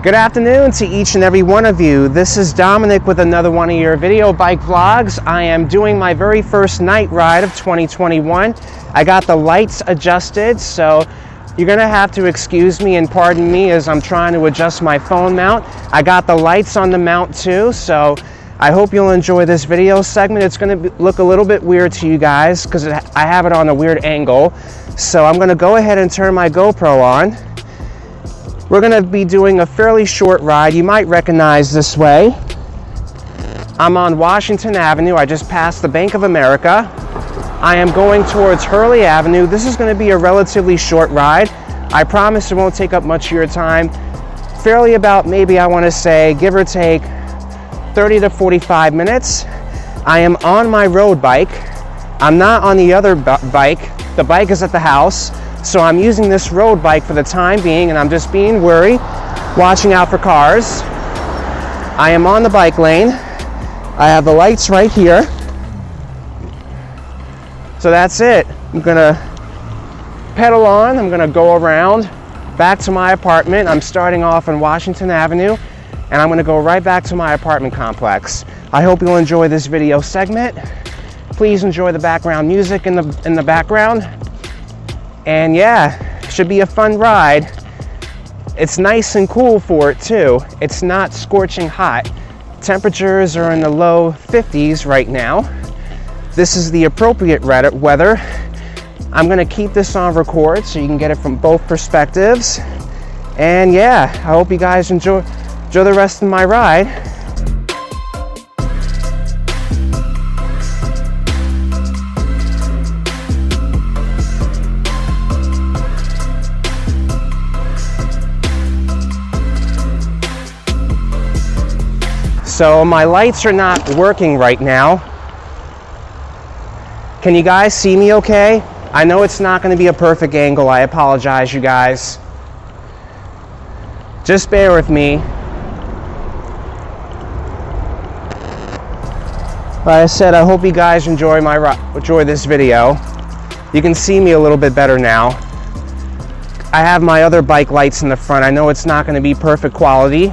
Good afternoon to each and every one of you. This is Dominic with another one of your video bike vlogs. I am doing my very first night ride of 2021. I got the lights adjusted, so you're gonna have to excuse me and pardon me as I'm trying to adjust my phone mount. I got the lights on the mount too, so I hope you'll enjoy this video segment. It's gonna look a little bit weird to you guys because I have it on a weird angle. So I'm gonna go ahead and turn my GoPro on. We're gonna be doing a fairly short ride. You might recognize this way. I'm on Washington Avenue. I just passed the Bank of America. I am going towards Hurley Avenue. This is gonna be a relatively short ride. I promise it won't take up much of your time. Fairly about, maybe I wanna say, give or take 30 to 45 minutes. I am on my road bike. I'm not on the other bike. The bike is at the house. So I'm using this road bike for the time being, and I'm just being wary, watching out for cars. I am on the bike lane. I have the lights right here. So that's it. I'm gonna pedal on. I'm gonna go around back to my apartment. I'm starting off on Washington Avenue, and I'm gonna go right back to my apartment complex. I hope you'll enjoy this video segment. Please enjoy the background music in the background. And yeah, should be a fun ride. It's nice and cool for it too. It's not scorching hot. Temperatures are in the low 50s right now. This is the appropriate weather. I'm gonna keep this on record so you can get it from both perspectives. And yeah, I hope you guys enjoy the rest of my ride. So my lights are not working right now. Can you guys see me okay? I know it's not going to be a perfect angle. I apologize, you guys. Just bear with me. Like I said, I hope you guys enjoy this video. You can see me a little bit better now. I have my other bike lights in the front. I know it's not going to be perfect quality.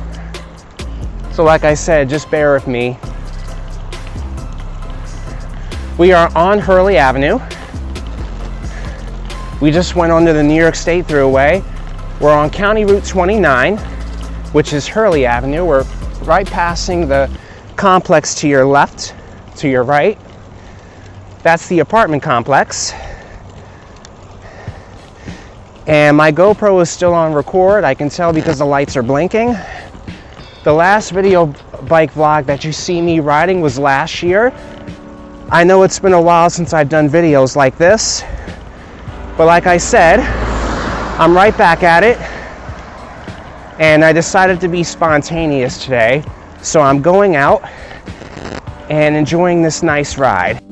So like I said, just bear with me. We are on Hurley Avenue. We just went onto the New York State Thruway. We're on County Route 29, which is Hurley Avenue. We're right passing the complex to your left, to your right. That's the apartment complex. And my GoPro is still on record. I can tell because the lights are blinking. The last video bike vlog that you see me riding was last year. I know it's been a while since I've done videos like this, but like I said, I'm right back at it, and I decided to be spontaneous today, so I'm going out and enjoying this nice ride.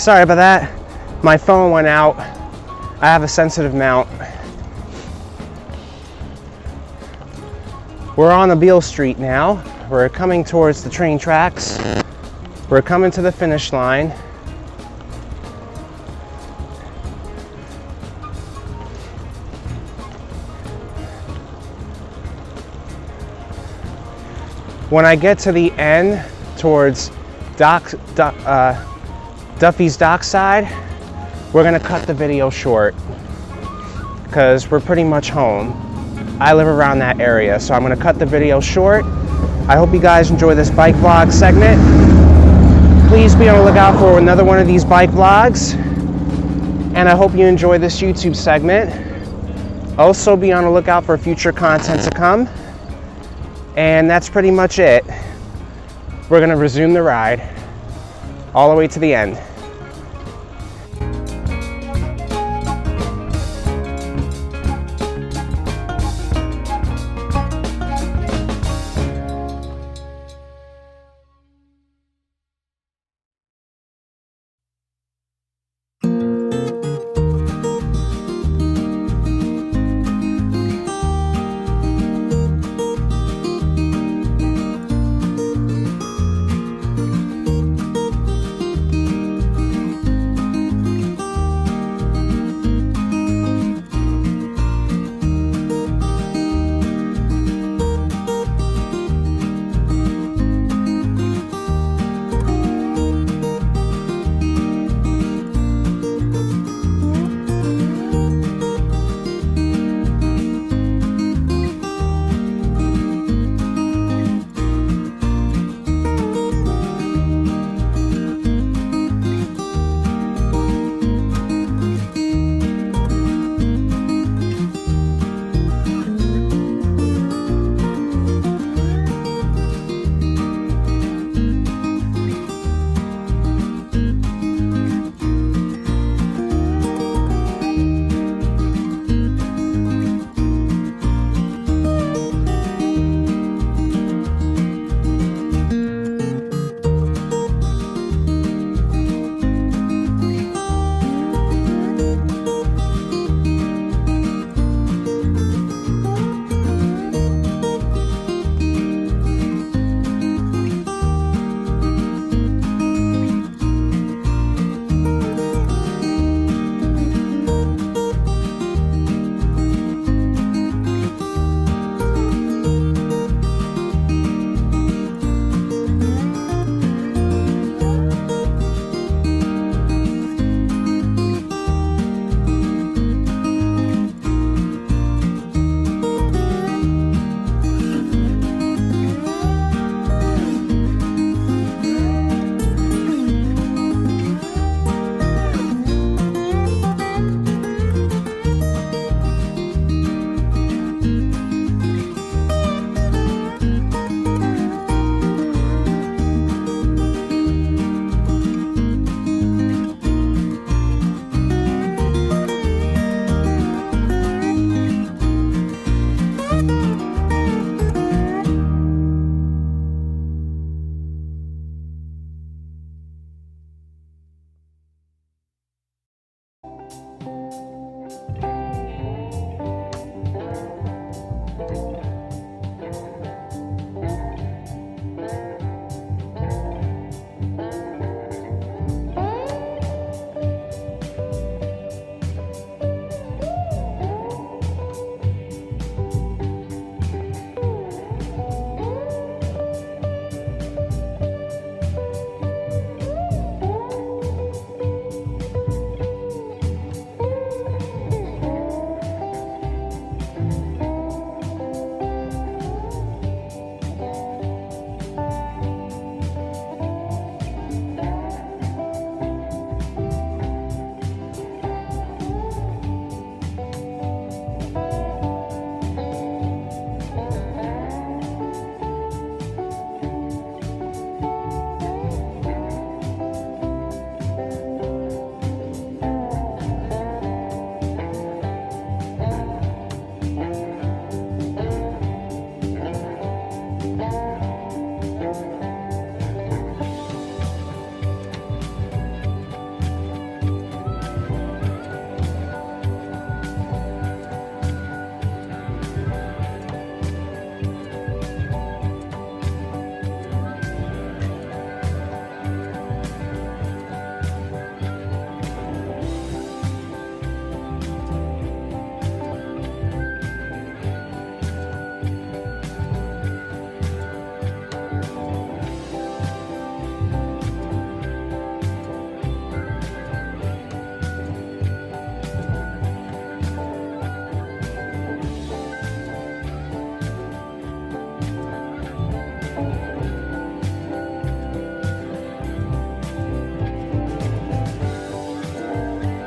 Sorry about that. My phone went out. I have a sensitive mount. We're on Beale Street now. We're coming towards the train tracks. We're coming to the finish line. When I get to the end towards Duffy's Dockside, we're gonna cut the video short because we're pretty much home. I live around that area, so I'm gonna cut the video short. I hope you guys enjoy this bike vlog segment. Please be on the lookout for another one of these bike vlogs. And I hope you enjoy this YouTube segment. Also be on the lookout for future content to come. And that's pretty much it. We're gonna resume the ride all the way to the end.